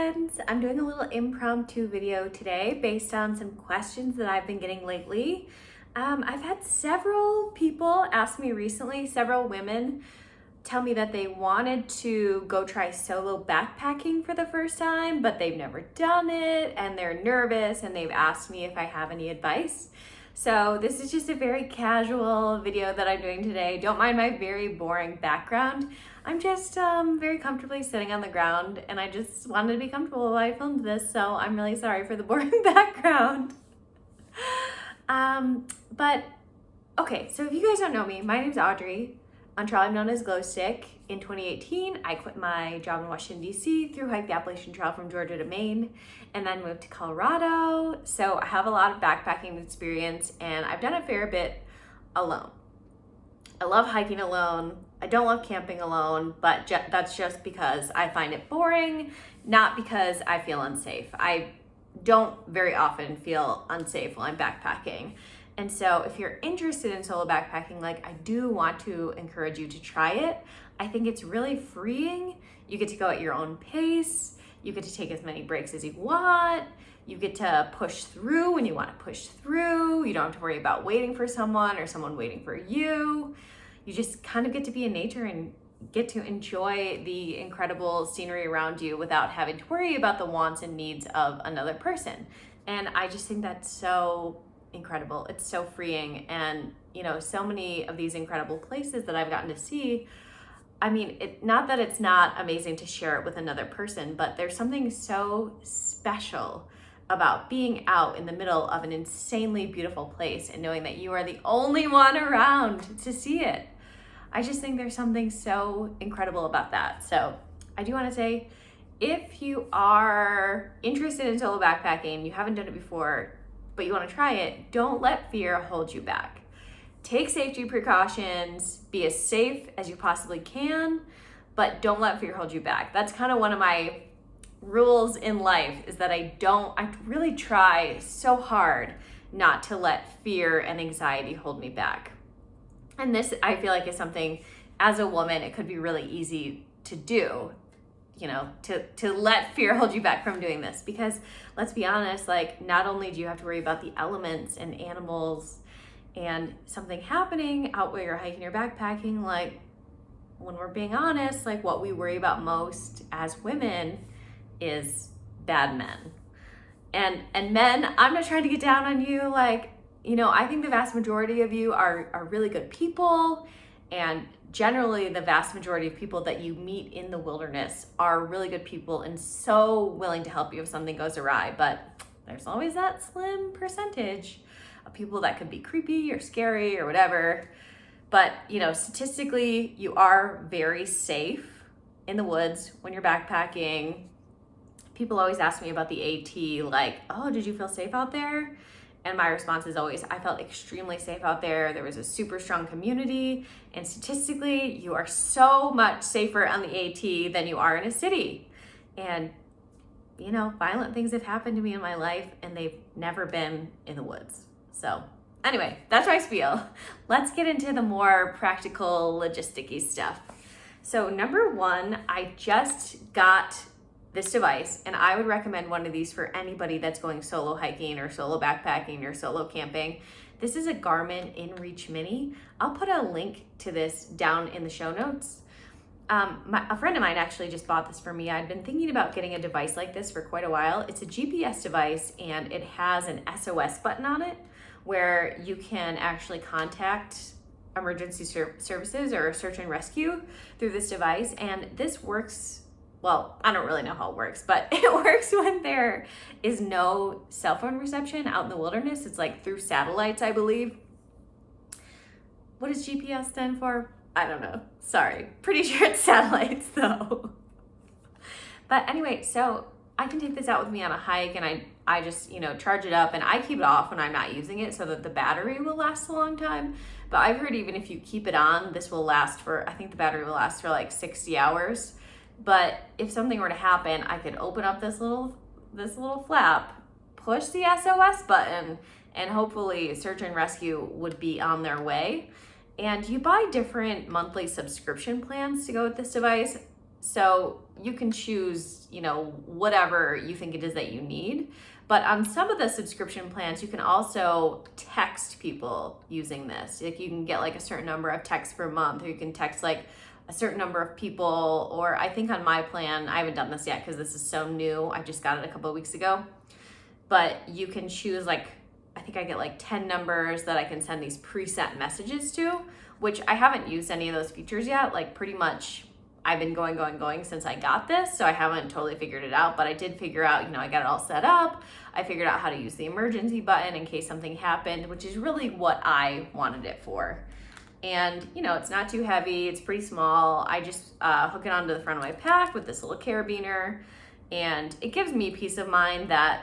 friends. I'm doing a little impromptu video today based on some questions that I've been getting lately. I've had several people ask me recently, several women tell me that they wanted to go try solo backpacking for the first time, but they've never done it and they're nervous and they've asked me if I have any advice. So this is just a very casual video that I'm doing today. Don't mind my very boring background. I'm just very comfortably sitting on the ground and I just wanted to be comfortable while I filmed this, so I'm really sorry for the boring background. But okay, so if you guys don't know me, my name's Audrey. On Trail I'm known as Glow Stick. In 2018, I quit my job in Washington, D.C., through hiked the Appalachian Trail from Georgia to Maine, and then moved to Colorado. So I have a lot of backpacking experience and I've done a fair bit alone. I love hiking alone. I don't love camping alone, but that's just because I find it boring, not because I feel unsafe. I don't very often feel unsafe while I'm backpacking. And so if you're interested in solo backpacking, I do want to encourage you to try it. I think it's really freeing. You get to go at your own pace. You get to take as many breaks as you want. You get to push through when you want to push through. You don't have to worry about waiting for someone or someone waiting for you. You just kind of get to be in nature and get to enjoy the incredible scenery around you without having to worry about the wants and needs of another person. And I just think that's so incredible. It's so freeing. And so many of these incredible places that I've gotten to see, I mean, not that it's not amazing to share it with another person, but there's something so special about being out in the middle of an insanely beautiful place and knowing that you are the only one around to see it. I just think there's something so incredible about that. So I do want to say, if you are interested in solo backpacking, you haven't done it before, but you want to try it, don't let fear hold you back. Take safety precautions, be as safe as you possibly can, but don't let fear hold you back. That's kind of one of my rules in life, is that I really try so hard not to let fear and anxiety hold me back. And this, I feel like, is something, as a woman, it could be really easy to do, to let fear hold you back from doing this. Because let's be honest, not only do you have to worry about the elements and animals and something happening out where you're hiking or backpacking, when we're being honest, what we worry about most as women is bad men. And men, I'm not trying to get down on you, I think the vast majority of you are really good people, and generally the vast majority of people that you meet in the wilderness are really good people and so willing to help you if something goes awry. But there's always that slim percentage of people that could be creepy or scary or whatever. But statistically, you are very safe in the woods when you're backpacking. People always ask me about the AT, oh, did you feel safe out there? And my response is always, I felt extremely safe out there. There was a super strong community, and statistically, you are so much safer on the AT than you are in a city. And violent things have happened to me in my life, and they've never been in the woods. So anyway, that's my spiel. Let's get into the more practical, logisticy stuff. So number one, I just got this device, and I would recommend one of these for anybody that's going solo hiking or solo backpacking or solo camping. This is a Garmin InReach Mini. I'll put a link to this down in the show notes. A friend of mine actually just bought this for me. I'd been thinking about getting a device like this for quite a while. It's a GPS device, and it has an SOS button on it where you can actually contact emergency services or search and rescue through this device. And this works, well, I don't really know how it works, but it works when there is no cell phone reception out in the wilderness. It's through satellites, I believe. What does GPS stand for? I don't know. Sorry. Pretty sure it's satellites though. But anyway, so I can take this out with me on a hike, and I just, charge it up, and I keep it off when I'm not using it so that the battery will last a long time. But I've heard even if you keep it on, this will last for, I think the battery will last for 60 hours. But if something were to happen, I could open up this little flap, push the SOS button, and hopefully search and rescue would be on their way. And you buy different monthly subscription plans to go with this device. So you can choose, whatever you think it is that you need. But on some of the subscription plans, you can also text people using this. Like you can get like a certain number of texts per month, or you can text like a certain number of people. Or I think on my plan, I haven't done this yet because this is so new. I just got it a couple of weeks ago. But you can choose I think I get like 10 numbers that I can send these preset messages to, which I haven't used any of those features yet. Like pretty much I've been going since I got this, so I haven't totally figured it out, but I did figure out, I got it all set up. I figured out how to use the emergency button in case something happened, which is really what I wanted it for. And, it's not too heavy. It's pretty small. I just hook it onto the front of my pack with this little carabiner, and it gives me peace of mind that,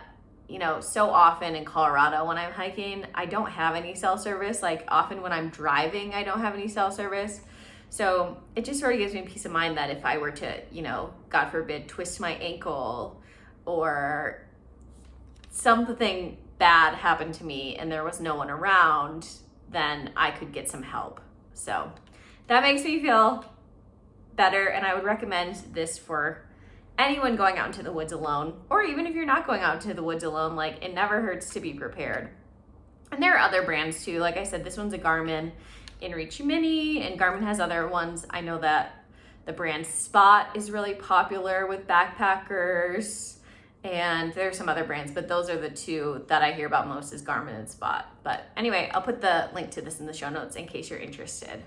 so often in Colorado when I'm hiking, I don't have any cell service. Like often when I'm driving, I don't have any cell service. So it just sort of gives me peace of mind that if I were to, God forbid, twist my ankle or something bad happened to me and there was no one around, then I could get some help. So that makes me feel better, and I would recommend this for anyone going out into the woods alone, or even if you're not going out into the woods alone. Like it never hurts to be prepared. And there are other brands too. Like I said, this one's a Garmin InReach Mini, and Garmin has other ones. I know that the brand Spot is really popular with backpackers, and there are some other brands, but those are the two that I hear about most, is Garmin and Spot. But anyway, I'll put the link to this in the show notes in case you're interested.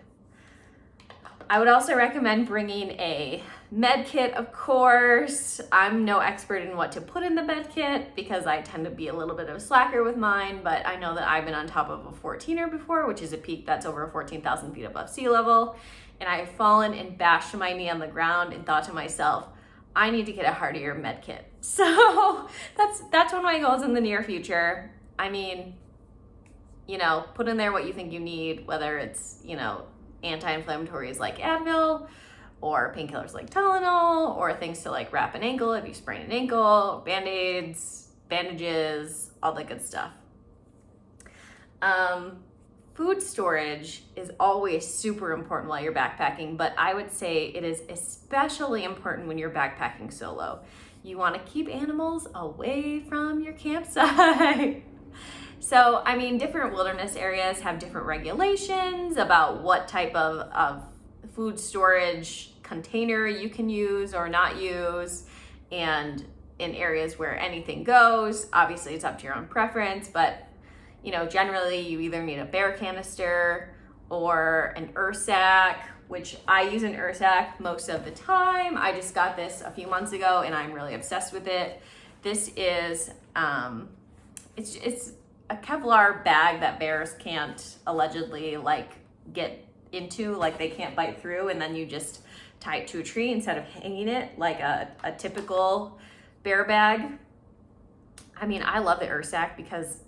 I would also recommend bringing a med kit, of course. I'm no expert in what to put in the med kit because I tend to be a little bit of a slacker with mine, but I know that I've been on top of a 14er before, which is a peak that's over 14,000 feet above sea level. And I have fallen and bashed my knee on the ground and thought to myself, I need to get a hardier med kit. So that's one of my goals in the near future. I mean, put in there what you think you need, whether it's, anti-inflammatories like Advil, or painkillers like Tylenol, or things to like wrap an ankle if you sprain an ankle, band-aids, bandages, all that good stuff. Food storage is always super important while you're backpacking, but I would say it is especially important when you're backpacking solo. You want to keep animals away from your campsite. So, different wilderness areas have different regulations about what type of food storage container you can use or not use. And in areas where anything goes, obviously it's up to your own preference, but generally you either need a bear canister or an Ursack, which I use an Ursack most of the time. I just got this a few months ago and I'm really obsessed with it. This is, it's a Kevlar bag that bears can't allegedly get into, they can't bite through, and then you just tie it to a tree instead of hanging it like a typical bear bag. I love the Ursack because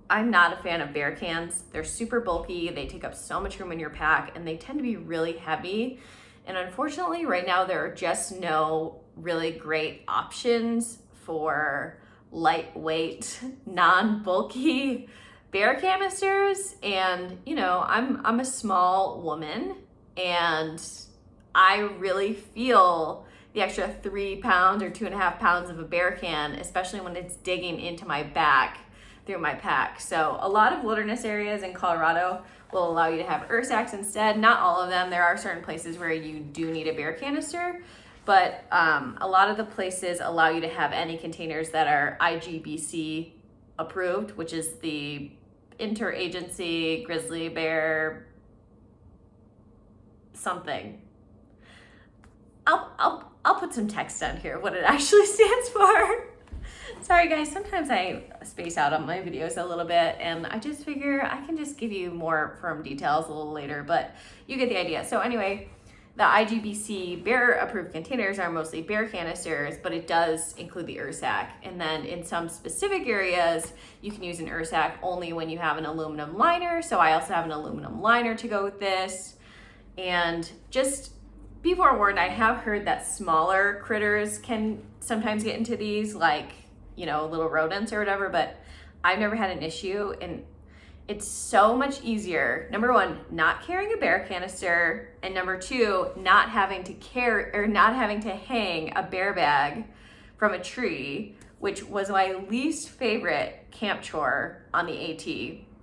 I'm not a fan of bear cans. They're super bulky, they take up so much room in your pack, and they tend to be really heavy. And unfortunately, right now there are just no really great options for lightweight, non-bulky bear canisters. And I'm a small woman, and I really feel the extra 3 pounds or 2.5 pounds of a bear can, especially when it's digging into my back through my pack. So a lot of wilderness areas in Colorado will allow you to have Ursacks instead. Not all of them. There are certain places where you do need a bear canister, but a lot of the places allow you to have any containers that are IGBC approved, which is the Interagency Grizzly Bear something. I'll put some text down here what it actually stands for. Sorry guys, sometimes I space out on my videos a little bit, and I just figure I can just give you more firm details a little later, but you get the idea. So anyway, the IGBC bear approved containers are mostly bear canisters, but it does include the Ursack. And then in some specific areas, you can use an Ursack only when you have an aluminum liner. So I also have an aluminum liner to go with this. And just be forewarned, I have heard that smaller critters can sometimes get into these, little rodents or whatever, but I've never had an issue. And It's so much easier. Number one, not carrying a bear canister, and number two, not having to hang a bear bag from a tree, which was my least favorite camp chore on the AT.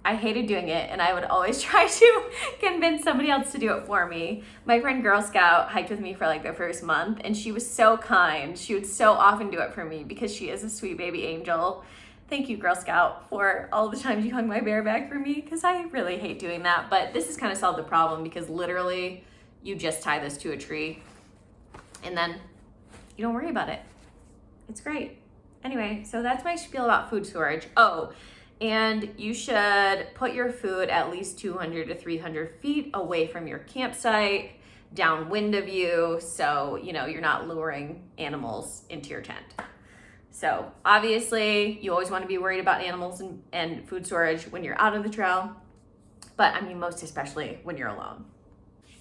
I hated doing it, and I would always try to convince somebody else to do it for me. My friend Girl Scout hiked with me for like the first month, and she was so kind. She would so often do it for me because she is a sweet baby angel. Thank you, Girl Scout, for all the times you hung my bear bag for me, because I really hate doing that. But this has kind of solved the problem, because literally you just tie this to a tree and then you don't worry about it. It's great. Anyway, so that's my spiel about food storage. Oh, and you should put your food at least 200 to 300 feet away from your campsite, downwind of you, so you're not luring animals into your tent. So obviously you always want to be worried about animals and food storage when you're out on the trail, but I mean most especially when you're alone.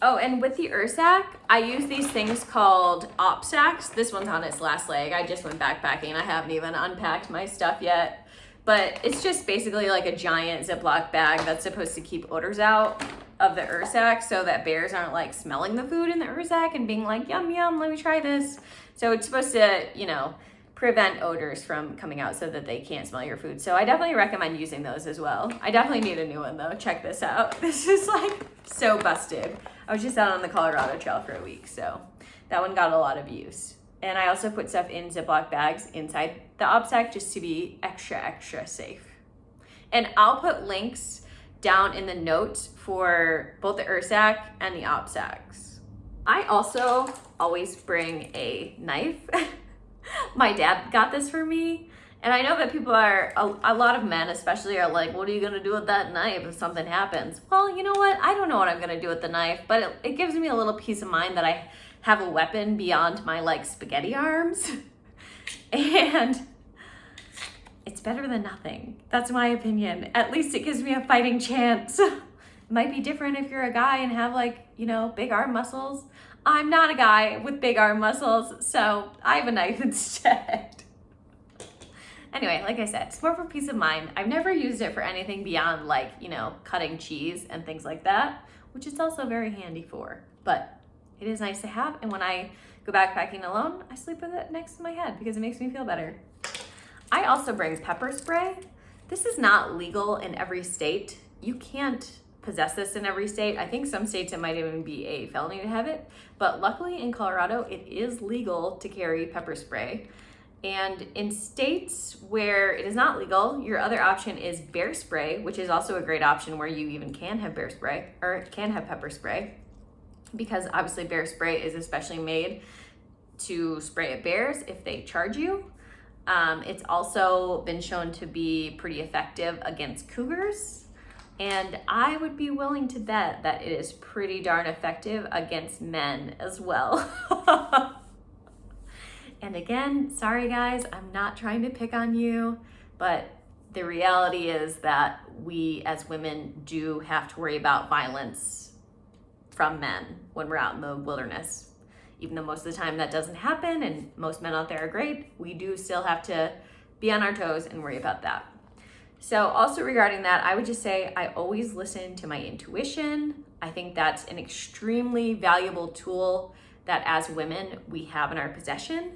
Oh, and with the Ursack, I use these things called op sacks. This one's on its last leg. I just went backpacking. I haven't even unpacked my stuff yet. But it's just basically like a giant Ziploc bag that's supposed to keep odors out of the Ursack so that bears aren't like smelling the food in the Ursack and being like, yum, yum, let me try this. So it's supposed to, prevent odors from coming out so that they can't smell your food. So I definitely recommend using those as well. I definitely need a new one though. Check this out. This is like so busted. I was just out on the Colorado Trail for a week, so that one got a lot of use. And I also put stuff in Ziploc bags inside the op sack just to be extra, extra safe. And I'll put links down in the notes for both the Ursack and the op sacks. I also always bring a knife. My dad got this for me. And I know that people a lot of men especially are like, what are you gonna do with that knife if something happens? Well, you know what? I don't know what I'm gonna do with the knife, but it gives me a little peace of mind that I have a weapon beyond my like spaghetti arms. And it's better than nothing. That's my opinion. At least it gives me a fighting chance. It might be different if you're a guy and have like, big arm muscles. I'm not a guy with big arm muscles, so I have a knife instead. Anyway, like I said, it's more for peace of mind. I've never used it for anything beyond like, cutting cheese and things like that, which it's also very handy for. But it is nice to have, and when I go backpacking alone, I sleep with it next to my head because it makes me feel better. I also bring pepper spray. This is not legal in every state. You can't possess this in every state. I think some states it might even be a felony to have it, but luckily in Colorado, it is legal to carry pepper spray. And in states where it is not legal, your other option is bear spray, which is also a great option where you even can have bear spray or can have pepper spray, because obviously bear spray is especially made to spray at bears if they charge you. It's also been shown to be pretty effective against cougars. And I would be willing to bet that it is pretty darn effective against men as well. And again, sorry guys, I'm not trying to pick on you, but the reality is that we as women do have to worry about violence from men when we're out in the wilderness. Even though most of the time that doesn't happen and most men out there are great, we do still have to be on our toes and worry about that. So also regarding that, I would just say I always listen to my intuition. I think that's an extremely valuable tool that as women we have in our possession.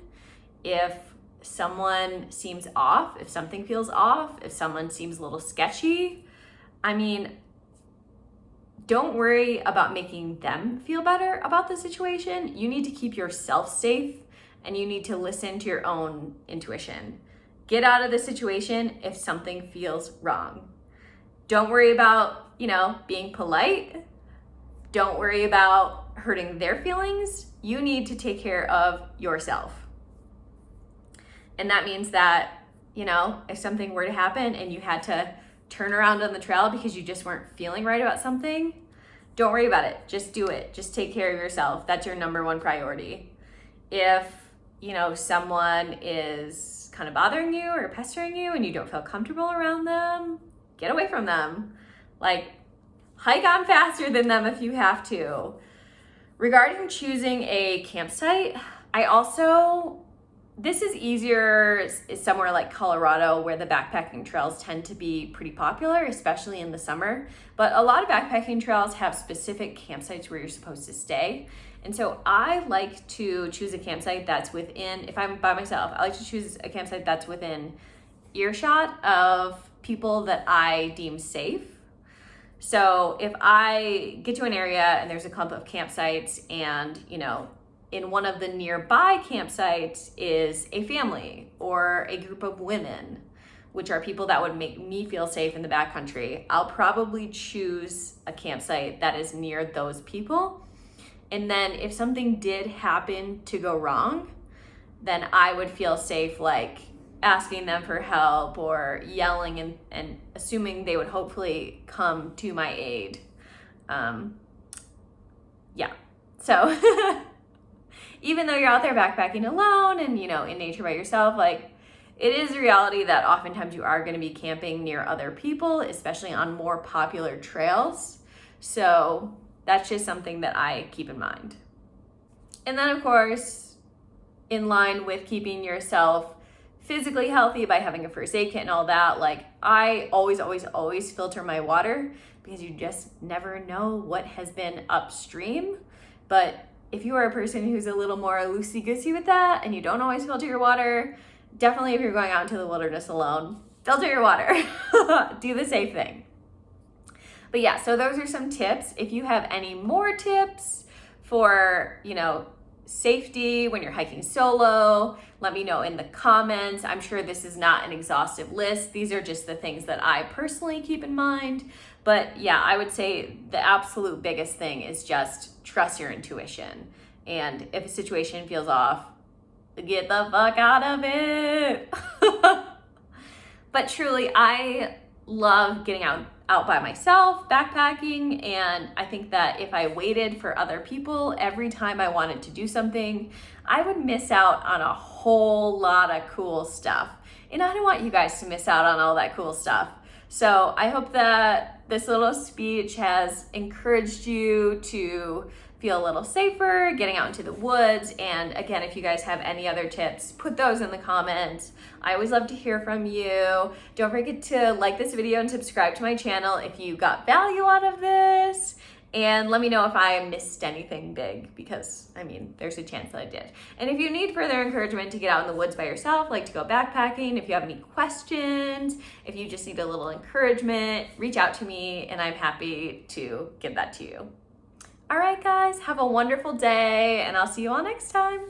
If someone seems off, if something feels off, if someone seems a little sketchy, don't worry about making them feel better about the situation. You need to keep yourself safe and you need to listen to your own intuition. Get out of the situation if something feels wrong. Don't worry about, being polite. Don't worry about hurting their feelings. You need to take care of yourself. And that means that, if something were to happen and you had to turn around on the trail because you just weren't feeling right about something, don't worry about it. Just do it. Just take care of yourself. That's your number one priority. If, someone is kind of bothering you or pestering you and you don't feel comfortable around them, get away from them. Like, hike on faster than them if you have to. Regarding choosing a campsite, I also This is easier somewhere like Colorado, where the backpacking trails tend to be pretty popular, especially in the summer. But a lot of backpacking trails have specific campsites where you're supposed to stay. And so I like to choose a campsite that's within, if I'm by myself, I like to choose a campsite that's within earshot of people that I deem safe. So if I get to an area and there's a clump of campsites and, in one of the nearby campsites is a family or a group of women, which are people that would make me feel safe in the backcountry, I'll probably choose a campsite that is near those people. And then if something did happen to go wrong, then I would feel safe like asking them for help or yelling and assuming they would hopefully come to my aid. So even though you're out there backpacking alone and, in nature by yourself, like, it is a reality that oftentimes you are going to be camping near other people, especially on more popular trails. So that's just something that I keep in mind. And then, of course, in line with keeping yourself physically healthy by having a first aid kit and all that, like, I always filter my water, because you just never know what has been upstream. But if you are a person who's a little more loosey-goosey with that and you don't always filter your water, definitely if you're going out into the wilderness alone, filter your water. Do the safe thing. But yeah, so those are some tips. If you have any more tips for, safety when you're hiking solo, let me know in the comments. I'm sure this is not an exhaustive list. These are just the things that I personally keep in mind. But yeah, I would say the absolute biggest thing is just trust your intuition. And if a situation feels off, get the fuck out of it. But truly, I love getting out by myself, backpacking, and I think that if I waited for other people every time I wanted to do something, I would miss out on a whole lot of cool stuff. And I don't want you guys to miss out on all that cool stuff. So I hope that this little speech has encouraged you to feel a little safer getting out into the woods. And again, if you guys have any other tips, put those in the comments. I always love to hear from you. Don't forget to like this video and subscribe to my channel if you got value out of this. And let me know if I missed anything big, because there's a chance that I did. And if you need further encouragement to get out in the woods by yourself, like to go backpacking, if you have any questions, if you just need a little encouragement, reach out to me and I'm happy to give that to you. All right, guys, have a wonderful day and I'll see you all next time.